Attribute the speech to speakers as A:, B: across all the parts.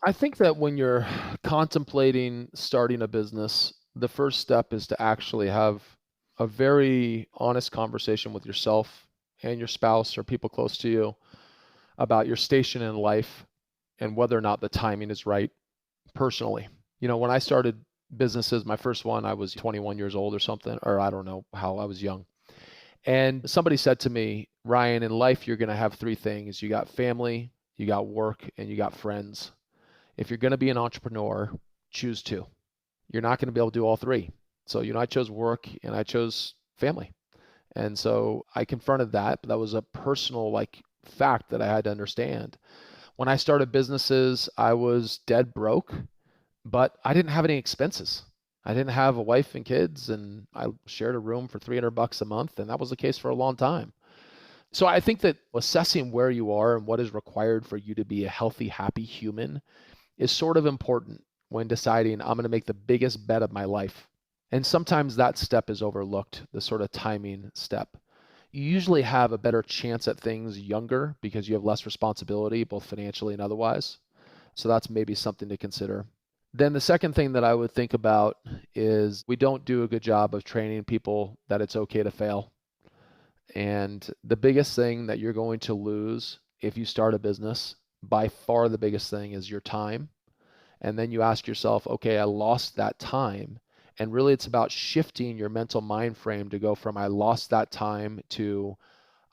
A: I think that when you're contemplating starting a business, the first step is to actually have a very honest conversation with yourself and your spouse or people close to you about your station in life and whether or not the timing is right personally. When I started businesses, my first one, I was 21 years old or something, or I don't know how, I was young. And somebody said to me, Ryan, in life, you're going to have three things. You got family, you got work, and you got friends. If you're going to be an entrepreneur, choose two. You're not going to be able to do all three. So, I chose work and I chose family. And so I confronted that, but that was a personal fact that I had to understand. When I started businesses, I was dead broke, but I didn't have any expenses. I didn't have a wife and kids, and I shared a room for $300 a month, and that was the case for a long time. So I think that assessing where you are and what is required for you to be a healthy, happy human is sort of important when deciding I'm going to make the biggest bet of my life. And sometimes that step is overlooked, the sort of timing step. You usually have a better chance at things younger because you have less responsibility, both financially and otherwise. So that's maybe something to consider. Then the second thing that I would think about is we don't do a good job of training people that it's okay to fail. And the biggest thing that you're going to lose if you start a business, by far the biggest thing, is your time. And then you ask yourself, okay, I lost that time. And really it's about shifting your mental mind frame to go from I lost that time to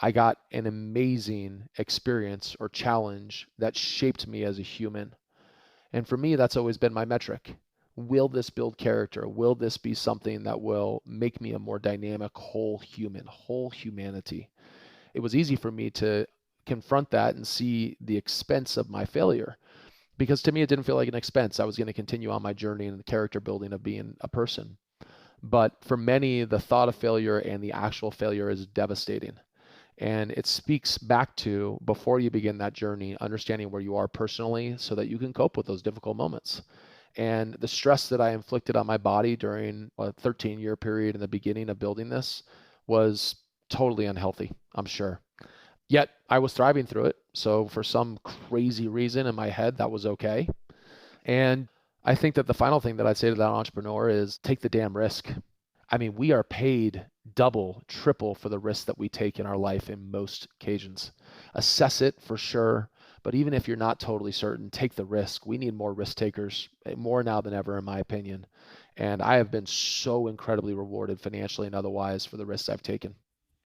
A: I got an amazing experience or challenge that shaped me as a human. And for me, that's always been my metric. Will this build character? Will this be something that will make me a more dynamic whole human, whole humanity? It was easy for me to confront that and see the expense of my failure because to me, it didn't feel like an expense. I was going to continue on my journey in the character building of being a person. But for many, the thought of failure and the actual failure is devastating. And it speaks back to, before you begin that journey, understanding where you are personally so that you can cope with those difficult moments. And the stress that I inflicted on my body during a 13-year period in the beginning of building this was totally unhealthy, I'm sure. Yet I was thriving through it. So for some crazy reason in my head, that was okay. And I think that the final thing that I'd say to that entrepreneur is take the damn risk. I mean, we are paid double, triple for the risk that we take in our life in most occasions. Assess it for sure, but even if you're not totally certain, take the risk. We need more risk takers, more now than ever, in my opinion. And I have been so incredibly rewarded financially and otherwise for the risks I've taken.